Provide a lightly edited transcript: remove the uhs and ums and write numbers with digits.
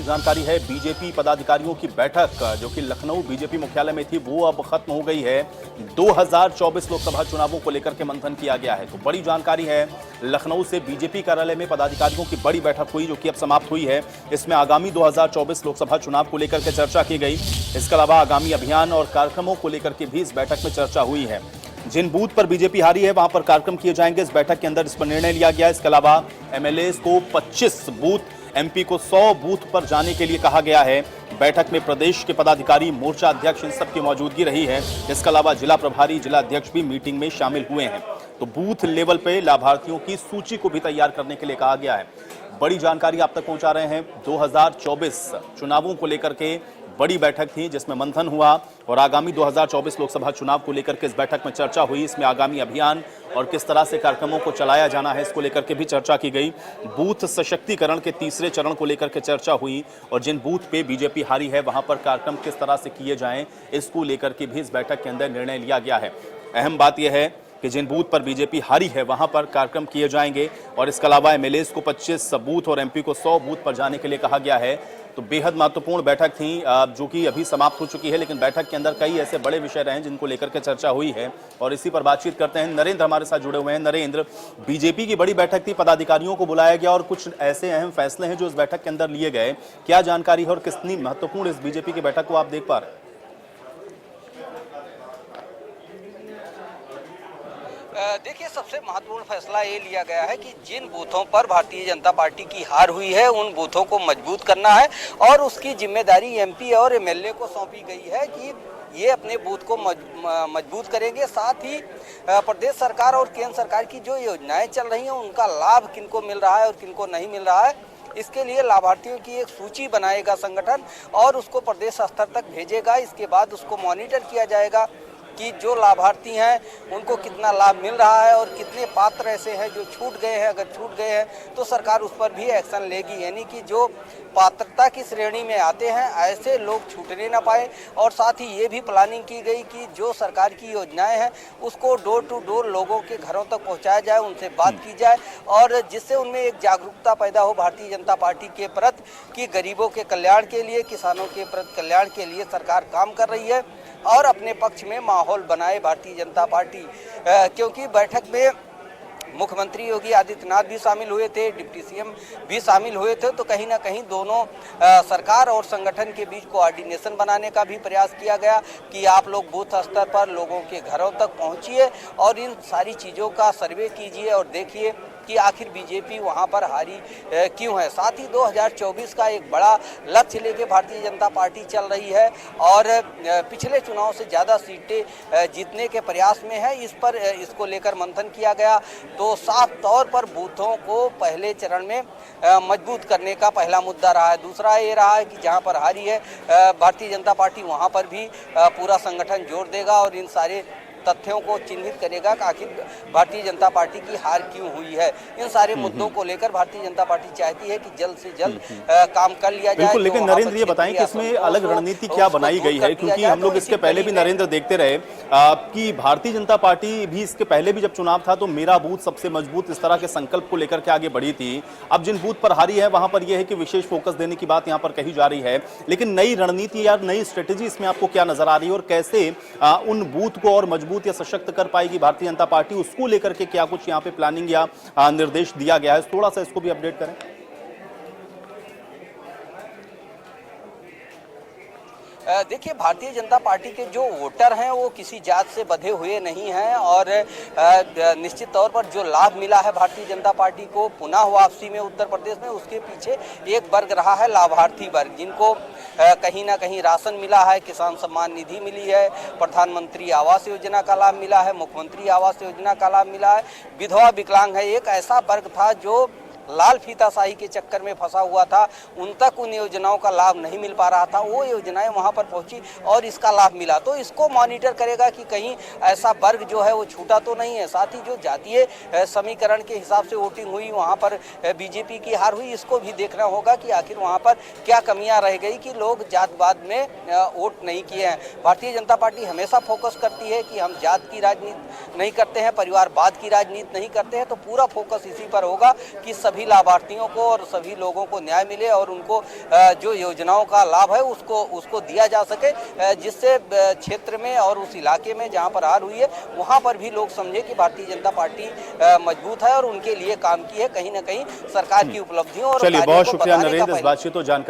जानकारी है। बीजेपी पदाधिकारियों की बैठक जो कि लखनऊ बीजेपी मुख्यालय में थी वो अब खत्म हो गई है। 2024 लोकसभा चुनावों को लेकर के मंथन किया गया है। तो बड़ी जानकारी है, लखनऊ से बीजेपी कार्यालय में पदाधिकारियों की बड़ी बैठक हुई जो कि अब समाप्त हुई है। इसमें आगामी 2024 लोकसभा चुनाव को लेकर के चर्चा की गई। इसके अलावा आगामी अभियान और कार्यक्रमों को लेकर के भी इस बैठक में चर्चा हुई है। जिन बूथ पर बीजेपी हारी है वहां पर कार्यक्रम किए जाएंगे। इस बैठक के अंदर इस पर निर्णय लिया गया। इसके अलावा एमएलए को 25 बूथ, एमपी को 100 बूथ पर जाने के लिए कहा गया है। बैठक में प्रदेश के पदाधिकारी, मोर्चा अध्यक्ष, इन सब की मौजूदगी रही है। इसके अलावा जिला प्रभारी, जिला अध्यक्ष भी मीटिंग में शामिल हुए हैं। तो बूथ लेवल पे लाभार्थियों की सूची को भी तैयार करने के लिए कहा गया है। बड़ी जानकारी आप तक पहुंचा रहे हैं। 2024 चुनावों को लेकर के बड़ी बैठक थी जिसमें मंथन हुआ और आगामी 2024 लोकसभा चुनाव को लेकर के इस बैठक में चर्चा हुई। इसमें आगामी अभियान और किस तरह से कार्यक्रमों को चलाया जाना है इसको लेकर के भी चर्चा की गई। बूथ सशक्तिकरण के तीसरे चरण को लेकर के चर्चा हुई और जिन बूथ पे बीजेपी हारी है वहां पर कार्यक्रम किस तरह से किए जाएं इसको लेकर के भी इस बैठक के अंदर निर्णय लिया गया है। अहम बात यह है कि जिन बूथ पर बीजेपी हारी है वहां पर कार्यक्रम किए जाएंगे और इसके अलावा एमएलए को 25 बूथ और एमपी को 100 बूथ पर जाने के लिए कहा गया है। तो बेहद महत्वपूर्ण बैठक थी जो कि अभी समाप्त हो चुकी है, लेकिन बैठक के अंदर कई ऐसे बड़े विषय रहे जिनको लेकर के चर्चा हुई है और इसी पर बातचीत करते हैं। नरेंद्र हमारे साथ जुड़े हुए हैं। नरेंद्र, बीजेपी की बड़ी बैठक थी, पदाधिकारियों को बुलाया गया और कुछ ऐसे अहम फैसले हैं जो इस बैठक के अंदर लिए गए। क्या जानकारी है और कितनी महत्वपूर्ण इस बीजेपी की बैठक को आप देख पा रहे हैं? देखिए, सबसे महत्वपूर्ण फैसला ये लिया गया है कि जिन बूथों पर भारतीय जनता पार्टी की हार हुई है उन बूथों को मजबूत करना है और उसकी जिम्मेदारी एमपी और एमएलए को सौंपी गई है कि ये अपने बूथ को मजबूत करेंगे। साथ ही प्रदेश सरकार और केंद्र सरकार की जो योजनाएं चल रही हैं उनका लाभ किनको मिल रहा है और किनको नहीं मिल रहा है, इसके लिए लाभार्थियों की एक सूची बनाएगा संगठन और उसको प्रदेश स्तर तक भेजेगा। इसके बाद उसको मॉनिटर किया जाएगा कि जो लाभार्थी हैं उनको कितना लाभ मिल रहा है और कितने पात्र ऐसे हैं जो छूट गए हैं। अगर छूट गए हैं तो सरकार उस पर भी एक्शन लेगी, यानी कि जो पात्रता की श्रेणी में आते हैं ऐसे लोग छूटने ना पाए। और साथ ही ये भी प्लानिंग की गई कि जो सरकार की योजनाएं हैं उसको डोर टू डोर लोगों के घरों तक पहुंचाया जाए, उनसे बात की जाए और जिससे उनमें एक जागरूकता पैदा हो भारतीय जनता पार्टी के प्रति कि गरीबों के कल्याण के लिए, किसानों के प्रति कल्याण के लिए सरकार काम कर रही है और अपने पक्ष में माहौल बनाए भारतीय जनता पार्टी। क्योंकि बैठक में मुख्यमंत्री योगी आदित्यनाथ भी शामिल हुए थे, डिप्टी सीएम भी शामिल हुए थे। तो कहीं ना कहीं दोनों सरकार और संगठन के बीच कोऑर्डिनेशन बनाने का भी प्रयास किया गया कि आप लोग बूथ स्तर पर लोगों के घरों तक पहुंचिए और इन सारी चीज़ों का सर्वे कीजिए और देखिए कि आखिर बीजेपी वहां पर हारी क्यों है। साथ ही 2024 का एक बड़ा लक्ष्य लेके भारतीय जनता पार्टी चल रही है और पिछले चुनाव से ज़्यादा सीटें जीतने के प्रयास में है। इसको लेकर मंथन किया गया। तो साफ तौर पर बूथों को पहले चरण में मजबूत करने का पहला मुद्दा रहा है। दूसरा ये रहा है कि जहां पर हारी है भारतीय जनता पार्टी वहां पर भी पूरा संगठन जोर देगा और इन सारे तथ्यों को चिन्हित करेगा कि आखिर भारतीय जनता पार्टी की हार क्यों हुई है। इन सारे मुद्दों को लेकर भारतीय जनता पार्टी चाहती है कि जल्द से जल्द काम कर लिया जाए। लेकिन नरेंद्र ये बताएं कि इसमें अलग रणनीति क्या बनाई गई है, क्योंकि हम लोग इसके पहले भी नरेंद्र देखते रहे कि भारतीय जनता पार्टी भी इसके पहले भी जब चुनाव था तो मेरा बूथ सबसे मजबूत, इस तरह के संकल्प को लेकर के आगे बढ़ी थी। अब जिन बूथ पर हारी है वहां पर यह है कि विशेष फोकस देने की बात यहां पर कही जा रही है, लेकिन नई रणनीति या नई स्ट्रेटेजी इसमें आपको क्या नजर आ रही है और कैसे उन बूथ को और मजबूत या सशक्त कर पाएगी भारतीय जनता पार्टी, उसको लेकर के क्या कुछ यहाँ पे प्लानिंग या निर्देश दिया गया है? थोड़ा सा इसको भी अपडेट करें। देखिए, भारतीय जनता पार्टी के जो वोटर हैं वो किसी जात से बंधे हुए नहीं हैं और निश्चित तौर पर जो लाभ मिला है भारतीय जनता पार्टी को पुनः वापसी में उत्तर प्रदेश में, उसके पीछे एक वर्ग रहा है लाभार्थी वर्ग, जिनको कहीं ना कहीं राशन मिला है, किसान सम्मान निधि मिली है, प्रधानमंत्री आवास योजना का लाभ मिला है, मुख्यमंत्री आवास योजना का लाभ मिला है, विधवा विकलांग है। एक ऐसा वर्ग था जो लाल फीताशाही के चक्कर में फंसा हुआ था, उन तक उन योजनाओं का लाभ नहीं मिल पा रहा था, वो योजनाएं वहां पर पहुंची और इसका लाभ मिला। तो इसको मॉनिटर करेगा कि कहीं ऐसा वर्ग जो है वो छूटा तो नहीं है। साथ ही जो जातीय समीकरण के हिसाब से वोटिंग हुई, वहां पर बीजेपी की हार हुई, इसको भी देखना होगा कि आखिर वहां पर क्या कमियां रह गई कि लोग जातवाद में वोट नहीं किए हैं। भारतीय जनता पार्टी हमेशा फोकस करती है कि हम जात की राजनीति नहीं करते हैं, परिवारवाद की राजनीति नहीं करते हैं, तो पूरा फोकस इसी पर होगा कि सभी लाभार्थियों को और सभी लोगों को न्याय मिले और उनको जो योजनाओं का लाभ है उसको दिया जा सके, जिससे क्षेत्र में और उस इलाके में जहां पर हार हुई है वहां पर भी लोग समझे कि भारतीय जनता पार्टी मजबूत है और उनके लिए काम की है। कहीं ना कहीं सरकार की उपलब्धियों और चलिए, कार्यों बहुत को शुक्रिया बताने का नरेंद्र इस बातचीत और जानकारी